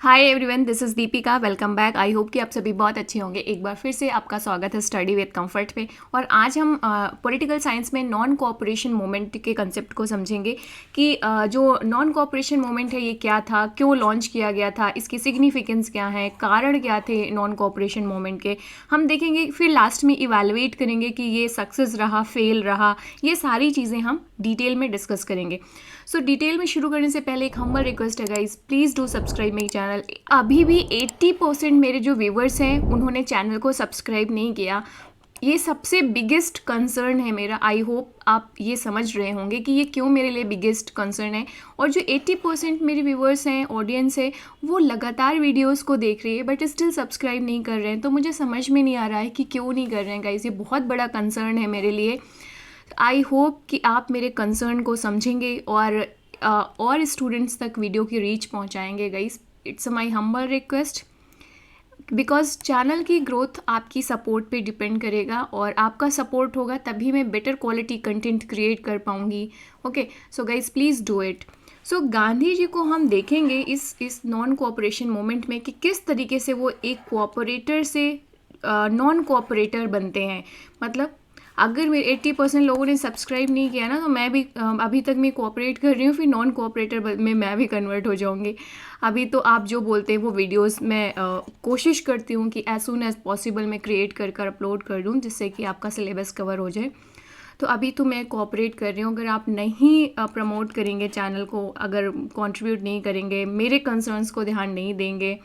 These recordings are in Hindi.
Hi everyone, this is Deepika. Welcome back. I hope कि आप सभी बहुत अच्छे होंगे। एक बार फिर से आपका स्वागत है स्टडी विद कंफर्ट पे। और आज हम पॉलिटिकल साइंस में नॉन कोऑपरेशन मूवमेंट के कंसेप्ट को समझेंगे कि जो नॉन कोऑपरेशन मूवमेंट है ये क्या था, क्यों लॉन्च किया गया था, इसकी सिग्निफिकेंस क्या है, कारण क्या थे नॉन कोऑपरेशन मूवमेंट के, हम देखेंगे। फिर लास्ट में इवैल्यूएट करेंगे कि ये सक्सेस रहा, फेल रहा, ये सारी चीज़ें हम डिटेल में डिस्कस करेंगे। सो डिटेल में शुरू करने से पहले एक हम्बल रिक्वेस्ट है गाइज, प्लीज़ डू सब्सक्राइब मेरी चैनल। अभी भी 80% मेरे जो व्यूवर्स हैं उन्होंने चैनल को सब्सक्राइब नहीं किया। ये सबसे बिगेस्ट कंसर्न है मेरा। आई होप आप ये समझ रहे होंगे कि ये क्यों मेरे लिए बिगेस्ट कंसर्न है। और जो 80% मेरे व्यूवर्स हैं, ऑडियंस है, वो लगातार वीडियोस को देख रही है बट स्टिल सब्सक्राइब नहीं कर रहे हैं। तो मुझे समझ में नहीं आ रहा है कि क्यों नहीं कर रहे हैं गाइज। ये बहुत बड़ा कंसर्न है मेरे लिए। आई होप कि आप मेरे कंसर्न को समझेंगे और स्टूडेंट्स तक वीडियो की रीच पहुंचाएंगे guys. It's my humble request, because channel की ग्रोथ आपकी सपोर्ट पे डिपेंड करेगा और आपका सपोर्ट होगा तभी मैं बेटर क्वालिटी कंटेंट क्रिएट कर पाऊँगी। Okay, so guys please do it. So Gandhi ji को हम देखेंगे इस नॉन कोऑपरेशन मूवमेंट में कि किस तरीके से वो एक कोऑपरेटर से नॉन कोऑपरेटर बनते हैं। मतलब अगर मेरे 80% लोगों ने सब्सक्राइब नहीं किया ना, तो मैं भी अभी तक मैं कोऑपरेट कर रही हूँ, फिर नॉन कोऑपरेटर में मैं भी कन्वर्ट हो जाऊँगी। अभी तो आप जो बोलते हैं वो वीडियोस मैं कोशिश करती हूँ कि एज सुन एज पॉसिबल मैं क्रिएट कर कर अपलोड कर दूँ, जिससे कि आपका सिलेबस कवर हो जाए। तो अभी तो मैं कोऑपरेट कर रही हूँ। अगर आप नहीं प्रमोट करेंगे चैनल को, अगर कंट्रीब्यूट नहीं करेंगे, मेरे कंसर्न्स को ध्यान नहीं देंगे,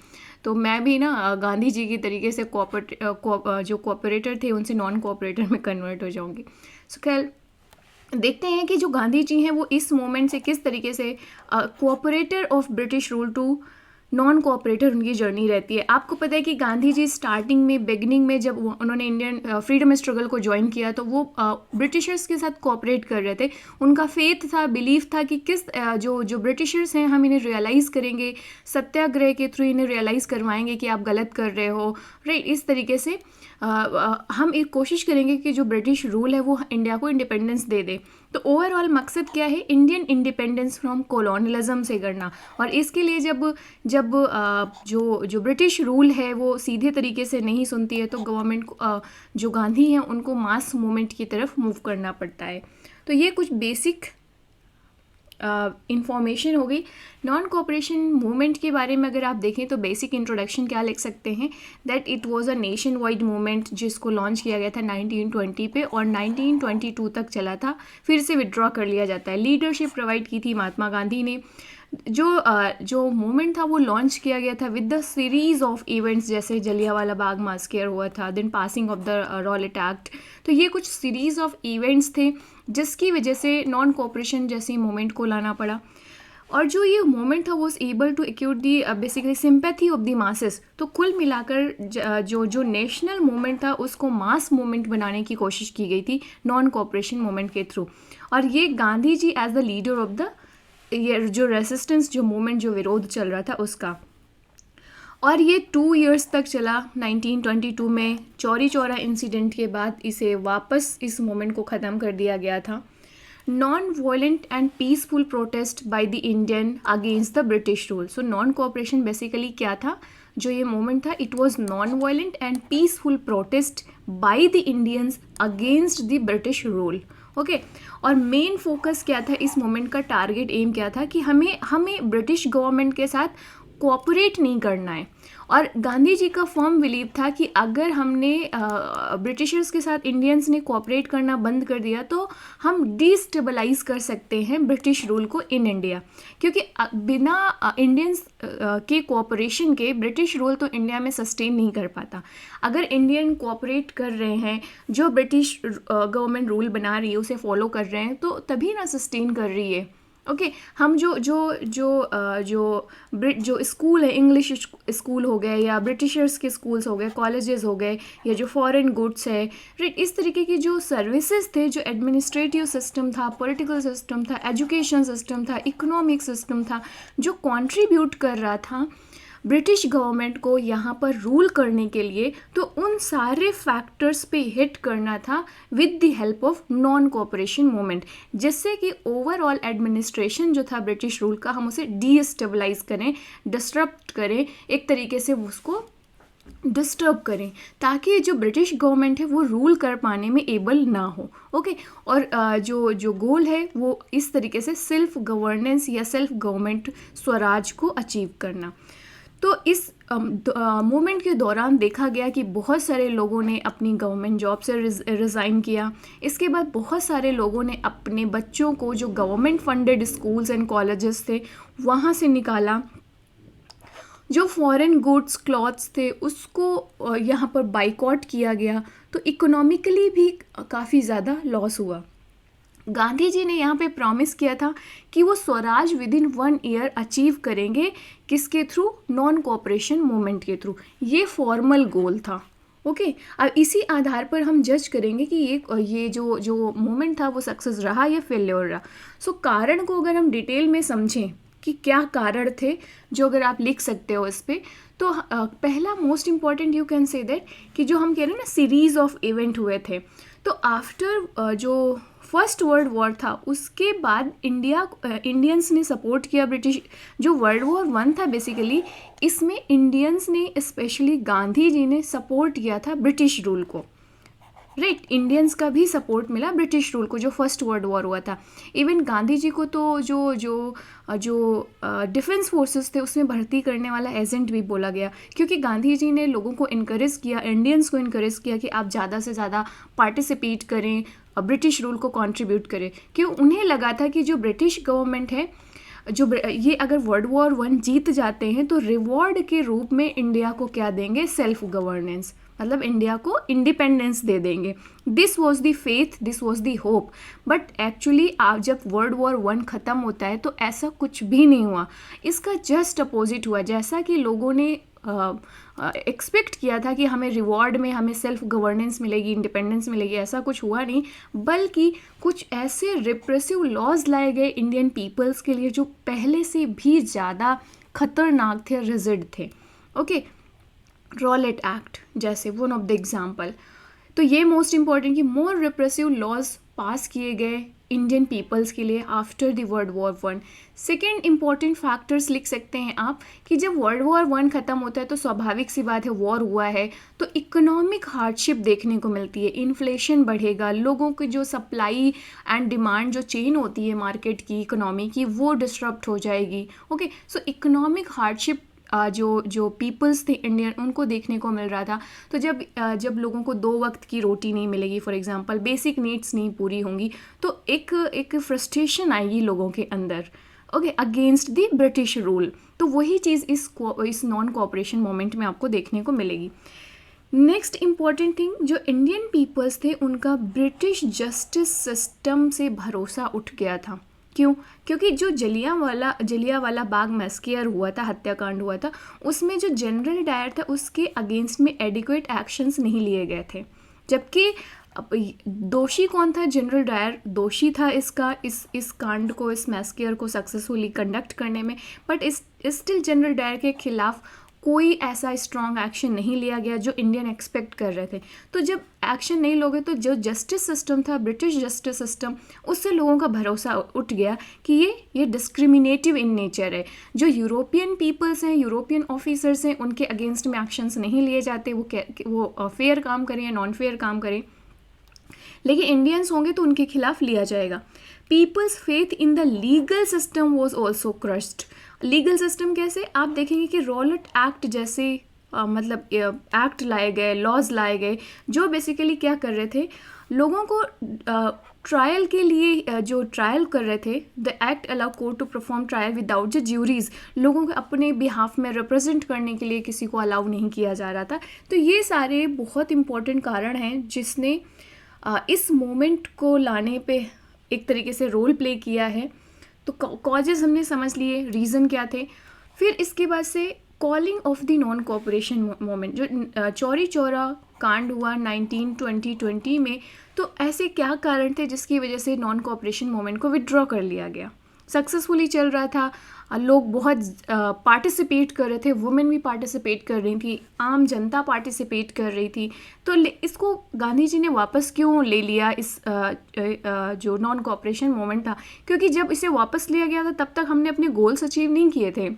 तो मैं भी ना गांधी जी की तरीके से जो कोऑपरेटर थे उनसे नॉन कोऑपरेटर में कन्वर्ट हो जाऊंगी। सो खैर देखते हैं कि जो गांधी जी हैं वो इस मोमेंट से किस तरीके से cooperator of British rule to non cooperator उनकी जर्नी रहती है। आपको पता है कि गांधी जी स्टार्टिंग में, बिगनिंग में, जब उन्होंने इंडियन फ्रीडम स्ट्रगल को ज्वाइन किया तो वो ब्रिटिशर्स के साथ कोऑपरेट कर रहे थे। उनका फेथ था, बिलीफ था कि जो ब्रिटिशर्स हैं हम इन्हें रियलाइज़ करेंगे, सत्याग्रह के थ्रू इन्हें रियलाइज़ करवाएंगे कि आप गलत कर रहे हो। राइट, इस तरीके से हम एक कोशिश करेंगे कि जो ब्रिटिश रूल है वो इंडिया को इंडिपेंडेंस दे दे। तो ओवरऑल मकसद क्या है? इंडियन इंडिपेंडेंस फ्रॉम कॉलोनियलिज्म से करना। और इसके लिए जब जब जो ब्रिटिश रूल है वो सीधे तरीके से नहीं सुनती है, तो गवर्नमेंट को जो गांधी हैं उनको मास मूवमेंट की तरफ मूव करना पड़ता है। तो ये कुछ बेसिक इंफॉर्मेशन हो गई नॉन कोऑपरेशन मूवमेंट के बारे में। अगर आप देखें तो बेसिक इंट्रोडक्शन क्या लिख सकते हैं, that it was a nation wide movement जिसको लॉन्च किया गया था 1920 पे और 1922 तक चला था, फिर से विड्रॉ कर लिया जाता है। लीडरशिप प्रोवाइड की थी महात्मा गांधी ने। जो मूवमेंट था वो लॉन्च किया गया था with the series of events, जैसे जलियांवाला बाग मास्कर हुआ था, then passing of the Rowlatt Act. तो ये कुछ सीरीज ऑफ इवेंट्स थे जिसकी वजह से नॉन कोऑपरेशन जैसी मूवमेंट को लाना पड़ा। और जो ये मोमेंट था वो able to acute the basically sympathy of the masses. तो कुल मिलाकर जो नेशनल मूवमेंट था उसको मास मूवमेंट बनाने की कोशिश की गई थी नॉन कोऑपरेशन मूवमेंट के थ्रू। और ये Gandhi ji as the leader of the ये जो रेसिस्टेंस, जो मूवमेंट, जो विरोध चल रहा था उसका। और ये 2 इयर्स तक चला। 1922 में चौरी चौरा इंसिडेंट के बाद इसे वापस इस मूवमेंट को ख़त्म कर दिया गया था। Non violent and peaceful protest by the Indian against the British rule. So non cooperation basically क्या था? जो ये मूवमेंट था, it was non violent and peaceful protest by the Indians against the British rule. Okay, और मेन फोकस क्या था इस मूवमेंट का? टारगेट एम क्या था कि हमें ब्रिटिश गवर्नमेंट के साथ कोऑपरेट नहीं करना है। और गांधी जी का फर्म बिलीव था कि अगर हमने ब्रिटिशर्स के साथ इंडियंस ने कोऑपरेट करना बंद कर दिया तो हम डिस्टेबलाइज कर सकते हैं ब्रिटिश रूल को इन इंडिया, क्योंकि बिना इंडियंस के कोऑपरेशन के ब्रिटिश रूल तो इंडिया में सस्टेन नहीं कर पाता। अगर इंडियन कोऑपरेट कर रहे हैं, जो ब्रिटिश गवर्नमेंट रूल बना रही है उसे फॉलो कर रहे हैं, तो तभी ना सस्टेन कर रही है। ओके, हम जो स्कूल है, इंग्लिश स्कूल हो गए या ब्रिटिशर्स के स्कूल्स हो गए, कॉलेजेस हो गए, या जो फॉरेन गुड्स है, राइट, इस तरीके की जो सर्विसेज थे, जो एडमिनिस्ट्रेटिव सिस्टम था, पॉलिटिकल सिस्टम था, एजुकेशन सिस्टम था, इकोनॉमिक सिस्टम था, जो कंट्रीब्यूट कर रहा था ब्रिटिश गवर्नमेंट को यहाँ पर रूल करने के लिए तो उन सारे फैक्टर्स पे हिट करना था with the help of non cooperation movement, जिससे कि ओवरऑल एडमिनिस्ट्रेशन जो था ब्रिटिश रूल का हम उसे डीस्टेबलाइज करें, डिस्टर्ब करें, एक तरीके से उसको डिस्टर्ब करें, ताकि जो ब्रिटिश गवर्नमेंट है वो रूल कर पाने में एबल ना हो। ओके, और जो गोल है वो इस तरीके से सेल्फ गवर्नेंस या सेल्फ गवर्नमेंट स्वराज को अचीव करना। तो इस मूवमेंट के दौरान देखा गया कि बहुत सारे लोगों ने अपनी गवर्नमेंट जॉब से रिज़ाइन किया। इसके बाद बहुत सारे लोगों ने अपने बच्चों को जो government funded schools and colleges थे वहाँ से निकाला। जो फॉरेन गुड्स क्लॉथ्स थे उसको यहाँ पर बाइकॉट किया गया, तो इकोनॉमिकली भी काफ़ी ज़्यादा लॉस हुआ। गांधी जी ने यहाँ पे प्रॉमिस किया था कि वो Swaraj with in 1 year achieve करेंगे, किसके थ्रू? नॉन कोऑपरेशन मूवमेंट के थ्रू। ये फॉर्मल गोल था। ओके, अब इसी आधार पर हम जज करेंगे कि ये जो मूवमेंट था वो सक्सेस रहा या फेल्योर रहा। सो कारण को अगर हम डिटेल में समझें कि क्या कारण थे, जो अगर आप लिख सकते हो इस पे, तो पहला most important you can say that कि जो हम कह रहे हैं ना सीरीज ऑफ इवेंट हुए थे, तो आफ्टर जो फर्स्ट वर्ल्ड वॉर था उसके बाद इंडियंस ने सपोर्ट किया ब्रिटिश। जो वर्ल्ड वॉर 1 था बेसिकली, इसमें इंडियंस ने स्पेशली गांधी जी ने सपोर्ट किया था ब्रिटिश रूल को। राइट, इंडियंस का भी सपोर्ट मिला ब्रिटिश रूल को जो फर्स्ट वर्ल्ड वॉर हुआ था। इवन गांधी जी को तो जो डिफेंस फोर्सेस थे उसमें भर्ती करने वाला एजेंट भी बोला गया, क्योंकि गांधी जी ने लोगों को इनकरेज किया, इंडियंस को इनकरेज किया कि आप ज़्यादा से ज़्यादा पार्टिसिपेट करें, ब्रिटिश रूल को कंट्रीब्यूट करें। क्यों? उन्हें लगा था कि जो ब्रिटिश गवर्नमेंट है, ये अगर वर्ल्ड वॉर 1 जीत जाते हैं तो रिवॉर्ड के रूप में इंडिया को क्या देंगे? सेल्फ गवर्नेंस, मतलब इंडिया को इंडिपेंडेंस दे देंगे। This was the faith, this was the hope. But actually आप जब वर्ल्ड वॉर 1 ख़त्म होता है तो ऐसा कुछ भी नहीं हुआ, इसका जस्ट अपोजिट हुआ। जैसा कि लोगों ने एक्सपेक्ट किया था कि हमें रिवॉर्ड में हमें सेल्फ गवर्नेंस मिलेगी, इंडिपेंडेंस मिलेगी, ऐसा कुछ हुआ नहीं, बल्कि कुछ ऐसे रिप्रेसिव लॉज लाए गए इंडियन पीपल्स के लिए जो पहले से भी ज़्यादा खतरनाक थे, रिजिड थे। ओके, रॉलेट एक्ट जैसे वन ऑफ द एग्जाम्पल। तो ये मोस्ट इम्पॉर्टेंट कि मोर रिप्रेसिव लॉज पास किए गए इंडियन पीपल्स के लिए after the world war 1। Second important factors लिख सकते हैं आप कि जब वर्ल्ड वॉर 1 ख़त्म होता है तो स्वाभाविक सी बात है, वॉर हुआ है तो इकोनॉमिक हार्डशिप देखने को मिलती है, इन्फ्लेशन बढ़ेगा, लोगों की जो सप्लाई एंड डिमांड जो चेन होती है मार्केट की, इकोनॉमी की, वो डिस्टर्ब हो जाएगी। ओके, सो इकोनॉमिक हार्डशिप जो पीपल्स थे इंडियन, उनको देखने को मिल रहा था। तो जब लोगों को 2 वक्त की रोटी नहीं मिलेगी, फॉर एग्जांपल बेसिक नीड्स नहीं पूरी होंगी, तो एक फ्रस्ट्रेशन आएगी लोगों के अंदर, okay, against the British rule. तो वही चीज़ इस नॉन कोऑपरेशन मोमेंट में आपको देखने को मिलेगी। नेक्स्ट इम्पॉर्टेंट थिंग, जो इंडियन पीपल्स थे उनका ब्रिटिश जस्टिस सिस्टम से भरोसा उठ गया था। क्यों? क्योंकि जो जलियांवाला बाग मैस्केयर हुआ था, हत्याकांड हुआ था, उसमें जो जनरल डायर था उसके अगेंस्ट में एडिक्वेट एक्शंस नहीं लिए गए थे। जबकि दोषी कौन था? जनरल डायर दोषी था इस कांड को, इस मैस्केयर को सक्सेसफुली कंडक्ट करने में, बट स्टिल जनरल डायर के खिलाफ कोई ऐसा स्ट्रॉन्ग एक्शन नहीं लिया गया जो इंडियन एक्सपेक्ट कर रहे थे। तो जब एक्शन नहीं लोगे तो जो जस्टिस सिस्टम था, ब्रिटिश जस्टिस सिस्टम, उससे लोगों का भरोसा उठ गया कि ये डिस्क्रिमिनेटिव इन नेचर है। जो यूरोपियन पीपल्स हैं, यूरोपियन ऑफिसर्स हैं, उनके अगेंस्ट में एक्शंस नहीं लिए जाते, वो फेयर काम करें या नॉन फेयर काम करें, लेकिन इंडियंस होंगे तो उनके खिलाफ लिया जाएगा। People's faith in the legal system was also crushed. Legal system कैसे? आप देखेंगे कि रॉलेट एक्ट जैसे मतलब एक्ट लाए गए, लॉज लाए गए, जो बेसिकली क्या कर रहे थे, लोगों को ट्रायल के लिए जो ट्रायल कर रहे थे, the act allow court to perform trial without the juries, लोगों को अपने बिहाफ में रिप्रेजेंट करने के लिए किसी को अलाउ नहीं किया जा रहा था। तो ये सारे बहुत इंपॉर्टेंट कारण हैं जिसने इस मोमेंट को लाने पे एक तरीके से रोल प्ले किया है। तो कॉजेज़ हमने समझ लिए, रीज़न क्या थे। फिर इसके बाद से calling of the non cooperation moment, जो चौरी चौरा कांड हुआ 1920 में, तो ऐसे क्या कारण थे जिसकी वजह से नॉन कोऑपरेशन मोमेंट को विड्रॉ कर लिया गया। सक्सेसफुली चल रहा था, लोग बहुत पार्टिसिपेट कर रहे थे, वुमेन भी पार्टिसिपेट कर रही थी, आम जनता पार्टिसिपेट कर रही थी। तो इसको गांधी जी ने वापस क्यों ले लिया, इस जो नॉन कोऑपरेशन मूवमेंट था? क्योंकि जब इसे वापस लिया गया था तब तक हमने अपने गोल्स अचीव नहीं किए थे,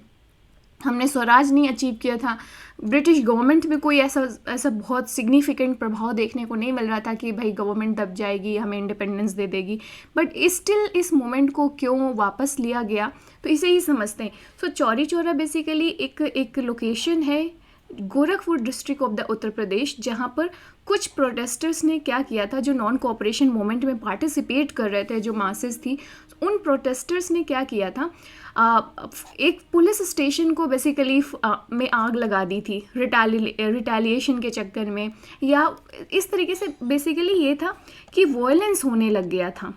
हमने स्वराज नहीं अचीव किया था, ब्रिटिश गवर्नमेंट में कोई ऐसा बहुत सिग्निफिकेंट प्रभाव देखने को नहीं मिल रहा था कि भाई गवर्नमेंट दब जाएगी, हमें इंडिपेंडेंस दे देगी। बट स्टिल इस मोमेंट को क्यों वापस लिया गया, तो इसे ही समझते हैं। सो चौरी चौरा बेसिकली एक लोकेशन है Gorakhpur district of the Uttar Pradesh, जहाँ पर कुछ प्रोटेस्टर्स ने क्या किया था, जो नॉन कोऑपरेशन मूवमेंट में पार्टिसिपेट कर रहे थे, जो मासेस थी, उन प्रोटेस्टर्स ने क्या किया था, एक पुलिस स्टेशन को बेसिकली में आग लगा दी थी रिटेलिएशन के चक्कर में, या इस तरीके से बेसिकली ये था कि वायलेंस होने लग गया था।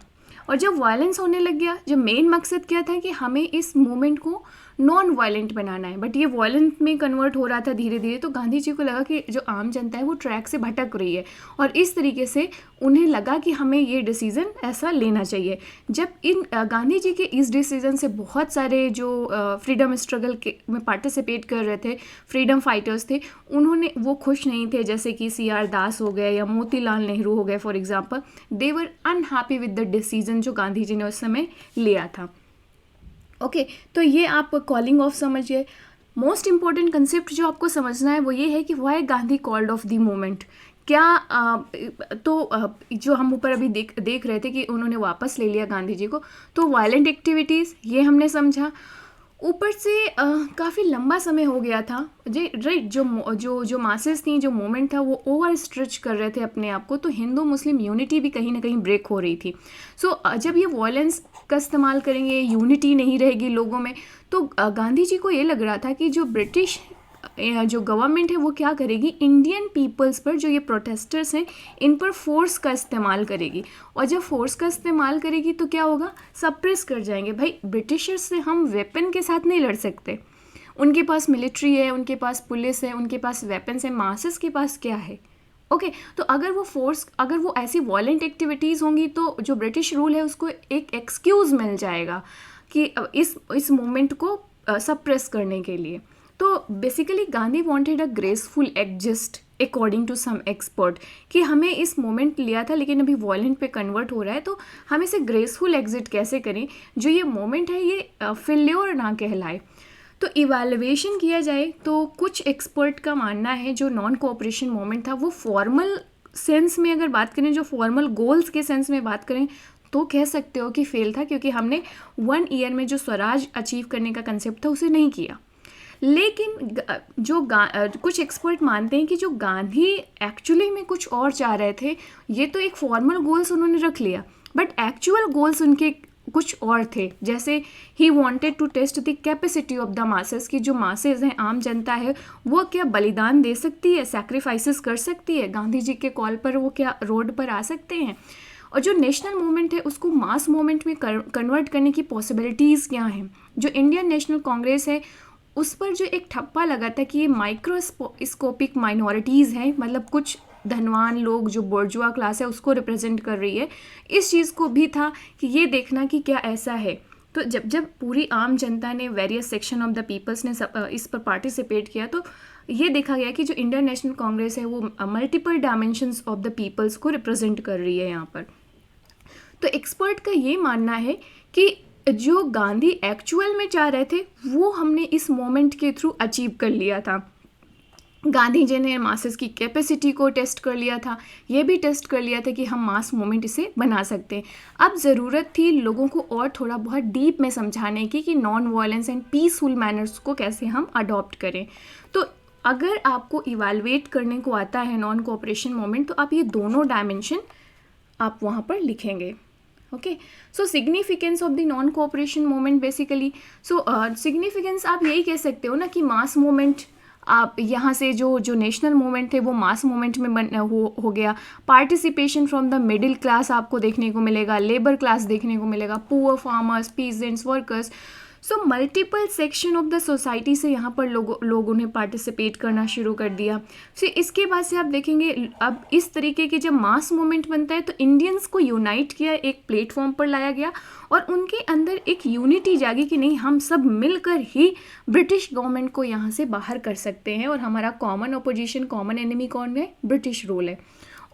और जब वायलेंस होने लग गया, जब मेन मकसद क्या था कि हमें इस मूवमेंट को नॉन वायलेंट बनाना है, बट ये वायलेंट में कन्वर्ट हो रहा था धीरे धीरे। तो गांधी जी को लगा कि जो आम जनता है वो ट्रैक से भटक रही है, और इस तरीके से उन्हें लगा कि हमें ये डिसीज़न ऐसा लेना चाहिए। जब इन गांधी जी के इस डिसीज़न से बहुत सारे जो फ्रीडम स्ट्रगल के में पार्टिसिपेट कर रहे थे फ्रीडम फाइटर्स थे, उन्होंने वो खुश नहीं थे, जैसे कि CR दास हो गए या मोतीलाल नेहरू हो गए for example. They were unhappy with the decision जो गांधी जी ने उस समय लिया था। ओके, तो ये आप कॉलिंग ऑफ समझिए। मोस्ट इम्पॉर्टेंट कंसेप्ट जो आपको समझना है वो ये है कि why Gandhi called off the movement. क्या जो हम ऊपर अभी देख रहे थे कि उन्होंने वापस ले लिया गांधी जी को, तो वायलेंट एक्टिविटीज़ ये हमने समझा। ऊपर से काफ़ी लंबा समय हो गया था जी, राइट। जो मासेस थी, जो मूवमेंट था, वो ओवर स्ट्रेच कर रहे थे अपने आप को, तो हिंदू मुस्लिम यूनिटी भी कहीं ना कहीं ब्रेक हो रही थी। सो जब ये वॉयलेंस का इस्तेमाल करेंगे, यूनिटी नहीं रहेगी लोगों में, तो गांधी जी को ये लग रहा था कि जो ब्रिटिश जो गवर्नमेंट है वो क्या करेगी, इंडियन पीपल्स पर, जो ये प्रोटेस्टर्स हैं, इन पर फोर्स का इस्तेमाल करेगी। और जब फोर्स का इस्तेमाल करेगी तो क्या होगा, सप्रेस कर जाएंगे। भाई ब्रिटिशर्स से हम वेपन के साथ नहीं लड़ सकते, उनके पास मिलिट्री है, उनके पास पुलिस है, उनके पास वेपन्स है, मासेस के पास क्या है? ओके, तो अगर वो ऐसी वॉयलेंट एक्टिविटीज़ होंगी तो जो ब्रिटिश रूल है उसको एक एक्सक्यूज़ मिल जाएगा कि इस मूवमेंट को सप्रेस करने के लिए। तो basically Gandhi wanted a graceful exist according to some expert, कि हमें इस मोमेंट लिया था लेकिन अभी वॉयलेंट पे कन्वर्ट हो रहा है, तो हम इसे ग्रेसफुल एग्जिट कैसे करें, जो ये मोमेंट है ये फेल्योर ना कहलाए। तो इवैल्यूएशन किया जाए तो कुछ एक्सपर्ट का मानना है जो नॉन कोऑपरेशन मोमेंट था वो फॉर्मल सेंस में अगर बात करें, जो फॉर्मल गोल्स के सेंस में बात करें, तो कह सकते हो कि फेल था, क्योंकि हमने 1 ईयर में जो स्वराज अचीव करने का कंसेप्ट था उसे नहीं किया। लेकिन कुछ एक्सपर्ट मानते हैं कि जो गांधी एक्चुअली में कुछ और चाह रहे थे, ये तो एक फॉर्मल गोल्स उन्होंने रख लिया, बट एक्चुअल गोल्स उनके कुछ और थे। जैसे ही wanted to test the capacity of the masses, की जो मासेस हैं, आम जनता है, वो क्या बलिदान दे सकती है, सैक्रिफाइसेस कर सकती है, गांधी जी के कॉल पर वो क्या रोड पर आ सकते हैं। और जो नेशनल मूवमेंट है उसको मास मूवमेंट में कन्वर्ट करने की पॉसिबिलिटीज़ क्या हैं। जो इंडियन नेशनल कांग्रेस है उस पर जो एक ठप्पा लगा था कि ये माइक्रोस्कोपिक माइनॉरिटीज़ हैं, मतलब कुछ धनवान लोग, जो बोर्जुआ क्लास है, उसको रिप्रेजेंट कर रही है। इस चीज़ को भी था कि ये देखना कि क्या ऐसा है। तो जब पूरी आम जनता ने, various section of the peoples ने इस पर पार्टिसिपेट किया, तो ये देखा गया कि जो इंडियन नेशनल कांग्रेस है वो multiple dimensions of the peoples को रिप्रेजेंट कर रही है यहाँ पर। तो एक्सपर्ट का ये मानना है कि जो गांधी एक्चुअल में चाह रहे थे वो हमने इस मोमेंट के थ्रू अचीव कर लिया था। गांधी जी ने मासेस की कैपेसिटी को टेस्ट कर लिया था, ये भी टेस्ट कर लिया था कि हम मास मूवमेंट इसे बना सकते हैं। अब ज़रूरत थी लोगों को और थोड़ा बहुत डीप में समझाने की कि non violence and peaceful manners को कैसे हम अडॉप्ट करें। तो अगर आपको इवैल्यूएट करने को आता है नॉन कोऑपरेशन मूवमेंट, तो आप ये दोनों डायमेंशन आप वहाँ पर लिखेंगे। Okay, so significance of the non cooperation movement basically, so significance आप यही कह सकते हो ना कि मास मूवमेंट, आप यहाँ से जो नेशनल मूवमेंट थे वो मास मूवमेंट में हो गया। Participation from the middle class आपको देखने को मिलेगा, लेबर क्लास देखने को मिलेगा, poor farmers, peasants, workers. So multiple section of the society से यहाँ पर लोगों ने पार्टिसिपेट करना शुरू कर दिया। फिर इसके बाद से आप देखेंगे अब इस तरीके के जब मास मूवमेंट बनता है तो इंडियंस को यूनाइट किया, एक प्लेटफॉर्म पर लाया गया और उनके अंदर एक यूनिटी जागी कि नहीं, हम सब मिलकर ही ब्रिटिश गवर्नमेंट को यहाँ से बाहर कर सकते हैं और हमारा कॉमन अपोजिशन, कॉमन एनिमी कौन है? ब्रिटिश रूल है।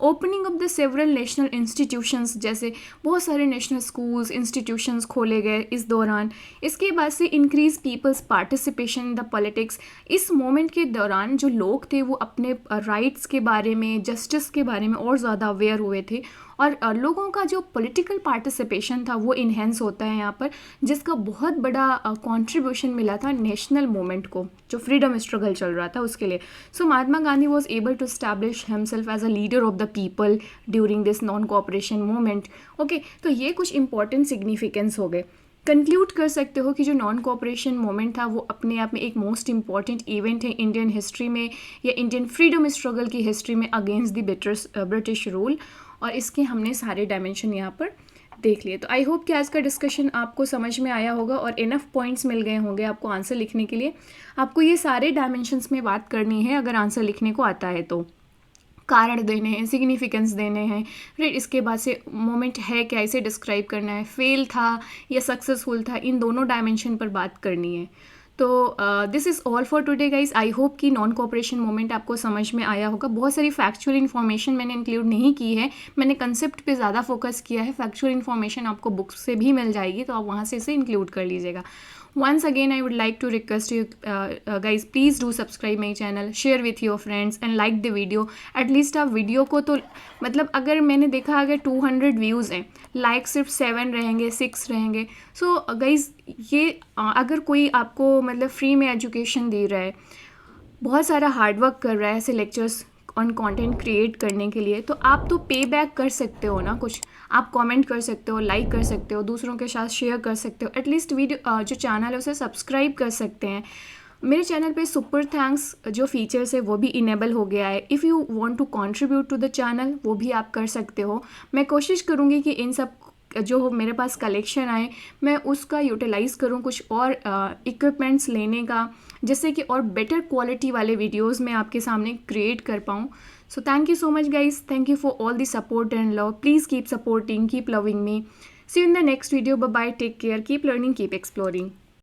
Opening of the several national institutions, जैसे बहुत सारे नेशनल स्कूल्स, इंस्टीट्यूशंस खोले गए इस दौरान। इसके बाद से increase peoples participation in the politics. इस मोमेंट के दौरान जो लोग थे वो अपने राइट्स के बारे में, जस्टिस के बारे में और ज़्यादा अवेयर हुए थे और लोगों का जो पॉलिटिकल पार्टिसिपेशन था वो इन्हेंस होता है यहाँ पर, जिसका बहुत बड़ा कंट्रीब्यूशन मिला था नेशनल मूवमेंट को, जो फ्रीडम स्ट्रगल चल रहा था उसके लिए। So Mahatma Gandhi was able to establish himself as a leader of the people during this non cooperation movement. Okay, तो ये कुछ इंपॉर्टेंट सिग्निफिकेंस हो गए। कंक्लूड कर सकते हो कि जो नॉन कोऑपरेशन मोमेंट था वो अपने आप में एक मोस्ट इंपॉर्टेंट इवेंट है इंडियन हिस्ट्री में या इंडियन फ्रीडम स्ट्रगल की हिस्ट्री में अगेंस्ट द ब्रिटिश रूल। और इसके हमने सारे डायमेंशन यहाँ पर देख लिए। तो आई होप कि आज का डिस्कशन आपको समझ में आया होगा और इनफ पॉइंट्स मिल गए होंगे आपको आंसर लिखने के लिए। आपको ये सारे डायमेंशंस में बात करनी है अगर आंसर लिखने को आता है तो। कारण देने हैं, सिग्निफिकेंस देने हैं, फिर इसके बाद से मोमेंट है क्या, इसे डिस्क्राइब करना है, फेल था या सक्सेसफुल था, इन दोनों डायमेंशन पर बात करनी है। तो this is all for today guys. I hope कि नॉन कोऑपरेशन मोमेंट आपको समझ में आया होगा। बहुत सारी फैक्चुअल इन्फॉर्मेशन मैंने इंक्लूड नहीं की है, मैंने कंसेप्ट पे ज़्यादा फोकस किया है। फैक्चुअल इन्फॉर्मेशन आपको बुक्स से भी मिल जाएगी, तो आप वहाँ से इसे इंक्लूड कर लीजिएगा। Once again, I would like to request you guys, please do subscribe my channel, share with your friends and like the video. At least आप वीडियो को तो मतलब अगर मैंने देखा अगर 200 व्यूज़ हैं, लाइक सिर्फ 7 रहेंगे, 6 रहेंगे। सो गाइज ये अगर कोई आपको मतलब फ्री में एजुकेशन दे रहा है, बहुत सारा हार्डवर्क कर रहा है ऐसे लेक्चर्स ऑन कंटेंट क्रिएट करने के लिए, तो आप तो पे बैक कर सकते हो ना कुछ। आप कमेंट कर सकते हो, लाइक कर सकते हो, दूसरों के साथ शेयर कर सकते हो, एटलीस्ट वीडियो जो चैनल है उसे सब्सक्राइब कर सकते हैं। मेरे चैनल पे सुपर थैंक्स जो फीचर्स है वो भी इनेबल हो गया है। If you want to contribute to the channel वो भी आप कर सकते हो। मैं कोशिश करूँगी कि इन सब जो मेरे पास कलेक्शन आए मैं उसका यूटिलाइज़ करूँ कुछ और इक्विपमेंट्स लेने का, जिससे कि और बेटर क्वालिटी वाले वीडियोस मैं आपके सामने क्रिएट कर पाऊँ। So thank you so much guys, thank you for all the support and love. Please keep supporting, keep loving me. See you in the next video. Bye bye, take care, keep learning, keep exploring.